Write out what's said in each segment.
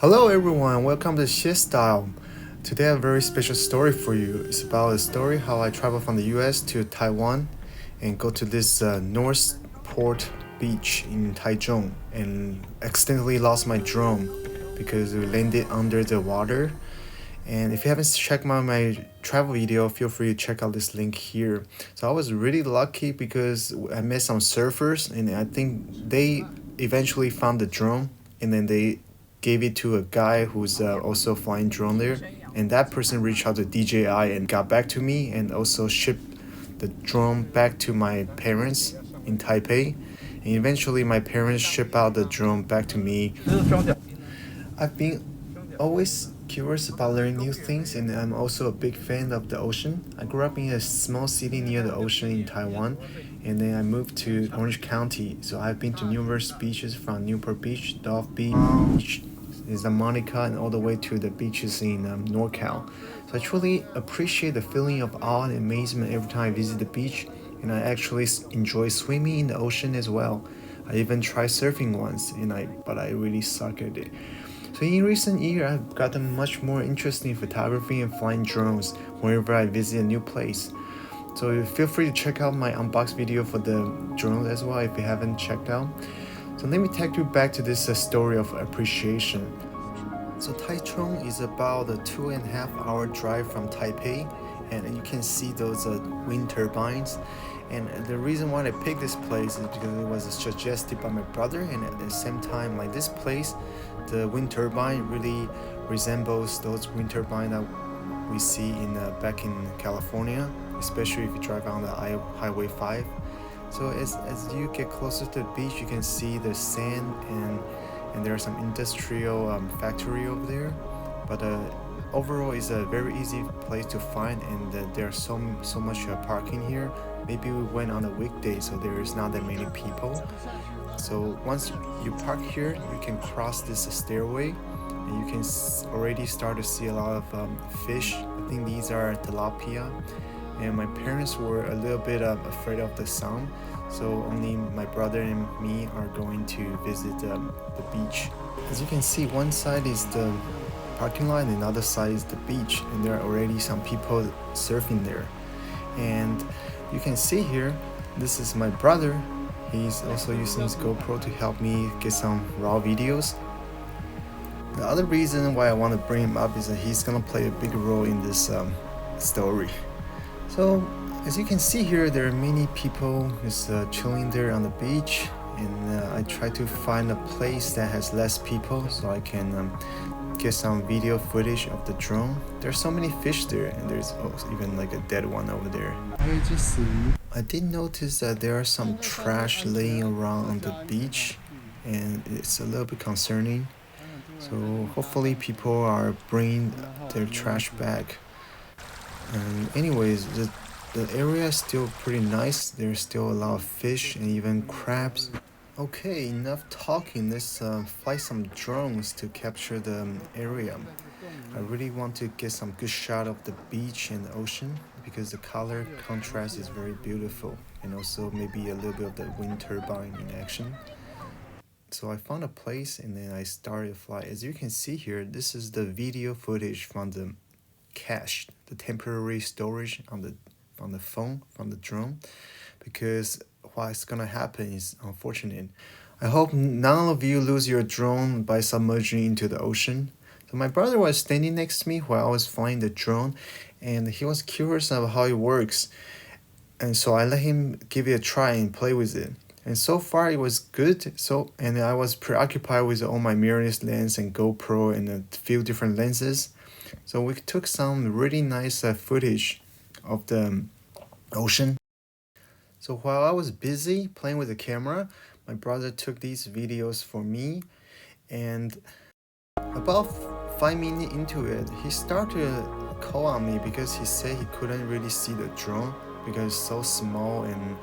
Hello everyone, welcome to Shift Style. Today I have a very special story for you. It's about a story how I traveled from the US to Taiwan and go to this North Port beach in Taichung and accidentally lost my drone because it landed under the water. And if you haven't checked out my travel video, feel free to check out this link here. So I was really lucky because I met some surfers and I think they eventually found the drone and then they gave it to a guy who's also flying drone there, and that person reached out to DJI and got back to me and also shipped the drone back to my parents in Taipei, and eventually my parents shipped out the drone back to me. I've been always curious about learning new things, and I'm also a big fan of the ocean. I grew up in a small city near the ocean in Taiwan, and then I moved to Orange County. So I've been to numerous beaches from Newport Beach, Dove Beach, Santa Monica, and all the way to the beaches in NorCal. So I truly appreciate the feeling of awe and amazement every time I visit the beach, and I actually enjoy swimming in the ocean as well. I even tried surfing once, but I really suck at it. So in recent years, I've gotten much more interested in photography and flying drones whenever I visit a new place. So feel free to check out my unbox video for the drones as well if you haven't checked out. So let me take you back to this story of appreciation. So Taichung is about a 2.5 hour drive from Taipei, and you can see those wind turbines. And the reason why I picked this place is because it was suggested by my brother, and at the same time, like this place, the wind turbine really resembles those wind turbines that we see back in California, especially if you drive on the Highway 5. So as you get closer to the beach, you can see the sand and there are some industrial factory over there. But overall, it's a very easy place to find, and there's so much parking here. Maybe we went on a weekday, so there is not that many people. So once you park here, you can cross this stairway, and you can already start to see a lot of fish. I think these are tilapia. And my parents were a little bit afraid of the sun, so only my brother and me are going to visit the beach. As you can see, one side is the parking lot and another side is the beach, and there are already some people surfing there. And you can see here, this is my brother. He's also using his GoPro to help me get some raw videos. The other reason why I want to bring him up is that he's gonna play a big role in this story. So as you can see here, there are many people just chilling there on the beach, and I try to find a place that has less people so I can get some video footage of the drone. There's so many fish there, and there's even like a dead one over there. I did notice that there are some trash laying around on the beach, and it's a little bit concerning. So hopefully people are bringing their trash back. And anyways, the area is still pretty nice. There's still a lot of fish and even crabs. Okay, enough talking. Let's fly some drones to capture the area. I really want to get some good shot of the beach and the ocean because the color contrast is very beautiful, and also maybe a little bit of the wind turbine in action. So I found a place and then I started to fly. As you can see here, this is the video footage from the cache, the temporary storage on the phone from the drone, because what's gonna happen is unfortunate. I hope none of you lose your drone by submerging into the ocean. So my brother was standing next to me while I was flying the drone, and he was curious about how it works, and so I let him give it a try and play with it. And so far it was good. And I was preoccupied with all my mirrorless lens and GoPro and a few different lenses. So we took some really nice footage of the ocean. So while I was busy playing with the camera, my brother took these videos for me, and about 5 minutes into it, he started to call on me because he said he couldn't really see the drone because it's so small, and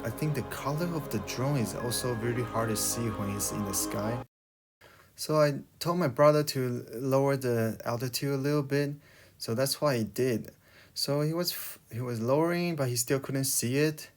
I think the color of the drone is also really hard to see when it's in the sky. So I told my brother to lower the altitude a little bit, so that's what he did. So he was lowering, but he still couldn't see it.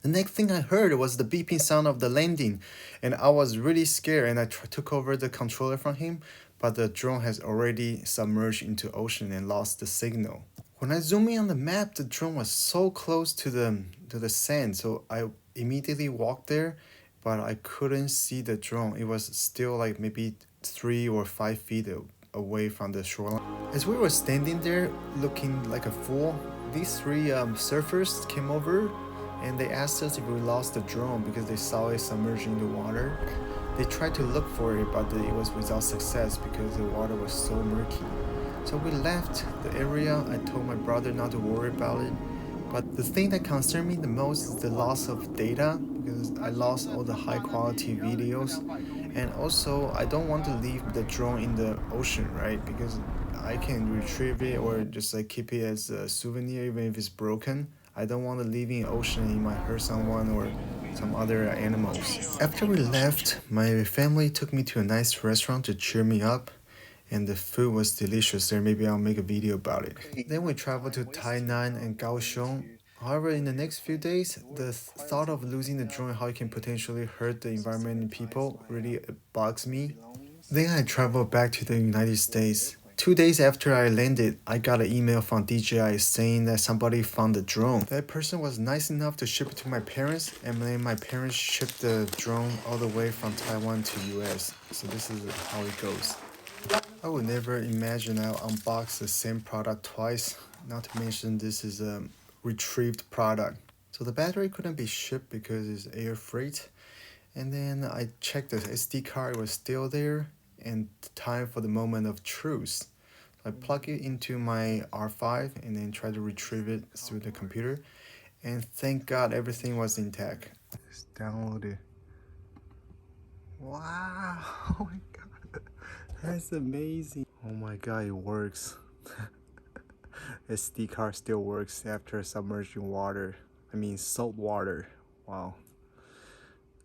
The next thing I heard was the beeping sound of the landing, and I was really scared, and I took over the controller from him, but the drone has already submerged into ocean and lost the signal. When I zoom in on the map, the drone was so close to the sand, so I immediately walked there, but I couldn't see the drone. It was still like maybe 3 or 5 feet away from the shoreline. As we were standing there looking like a fool, these 3 surfers came over and they asked us if we lost the drone because they saw it submerging in the water. They tried to look for it, but it was without success because the water was so murky. So we left the area. I told my brother not to worry about it. But the thing that concerned me the most is the loss of data, because I lost all the high quality videos. And also, I don't want to leave the drone in the ocean, right? Because I can retrieve it or just like keep it as a souvenir even if it's broken. I don't want to leave it in the ocean. It might hurt someone or some other animals. After we left, my family took me to a nice restaurant to cheer me up, and the food was delicious there. Maybe I'll make a video about it. Then we traveled to Tainan and Kaohsiung. However, in the next few days, the thought of losing the drone, how it can potentially hurt the environment and people, really bugs me. Then I traveled back to the United States. 2 days after I landed, I got an email from DJI saying that somebody found the drone. That person was nice enough to ship it to my parents, and then my parents shipped the drone all the way from Taiwan to US. So this is how it goes. I would never imagine I'll unbox the same product twice, not to mention this is a retrieved product. So the battery couldn't be shipped because it's air freight. And then I checked the SD card, it was still there, and time for the moment of truth. I plug it into my R5 and then try to retrieve it through the computer. And thank God everything was intact. It's downloaded. Wow, oh my God, that's amazing. Oh my God, it works. SD card still works after submerging water. I mean salt water. Wow.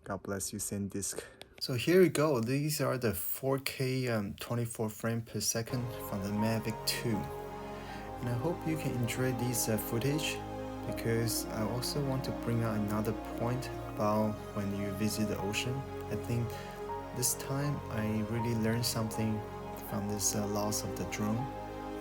God bless you, SanDisk. So here we go. These are the 4K 24 frames per second from the Mavic 2. And I hope you can enjoy these footage, because I also want to bring out another point about when you visit the ocean. I think this time I really learned something from this loss of the drone,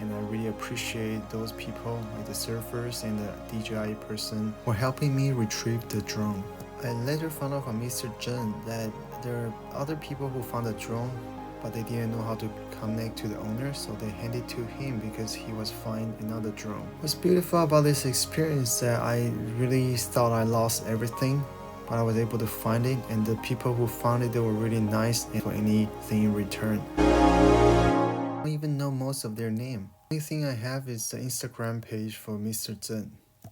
and I really appreciate those people like the surfers and the DJI person for helping me retrieve the drone. I later found out from Mr. Zheng that there are other people who found the drone, but they didn't know how to connect to the owner, so they handed it to him because he was flying another drone. What's beautiful about this experience that I really thought I lost everything, but I was able to find it, and the people who found it, they were really nice and for anything in return. I don't even know most of their name. The only thing I have is the Instagram page for Mr. Zheng.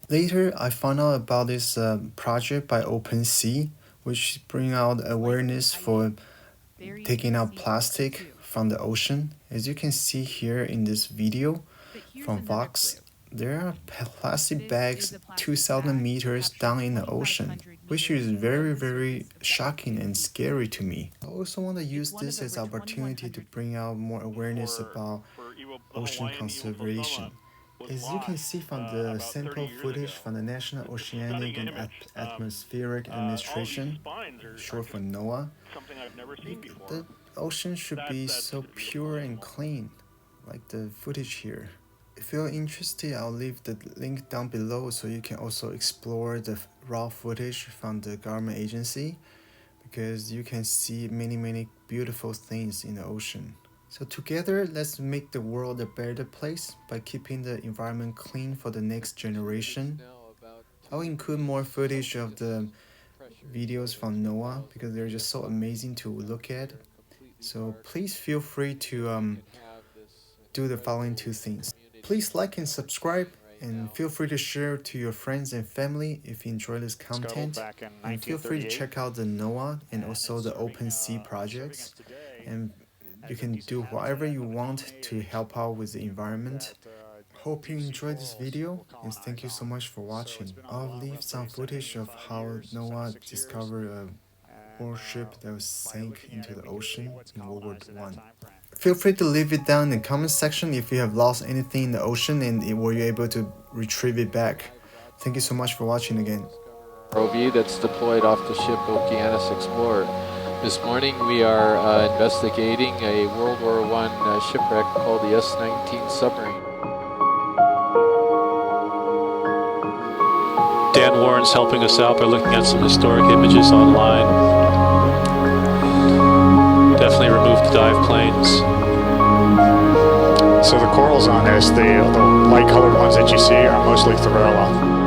Later, I found out about this project by Openseas, which bring out awareness for taking out plastic from the ocean. As you can see here in this video from Vox, there are plastic bags 2,000 meters down in the ocean, which is very, very shocking and scary to me. I also want to use this as an opportunity to bring out more awareness about ocean conservation. As you can see from the sample footage from the National Oceanic and Atmospheric Administration, short for NOAA, the ocean should be so pure and clean, like the footage here. If you're interested, I'll leave the link down below so you can also explore the raw footage from the government agency, because you can see many beautiful things in the ocean. So together, let's make the world a better place by keeping the environment clean for the next generation. I'll include more footage of the videos from NOAA because they're just so amazing to look at. So please feel free to do the following 2 things. Please like and subscribe, and feel free to share to your friends and family if you enjoy this content. And feel free to check out the NOAA and also the Openseas projects. And you can do whatever you want to help out with the environment. Hope you enjoyed this video, and thank you so much for watching. I'll leave some footage of how NOAA discovered a warship that was sank into the ocean in World War I. Feel free to leave it down in the comment section if you have lost anything in the ocean and were you able to retrieve it back. Thank you so much for watching again. ROV that's deployed off the ship Okeanos Explorer. This morning we are investigating a World War I shipwreck called the S-19 submarine. Dan Warren's helping us out by looking at some historic images online. Definitely remove the dive planes. So the corals on this, the light colored ones that you see are mostly Thorella.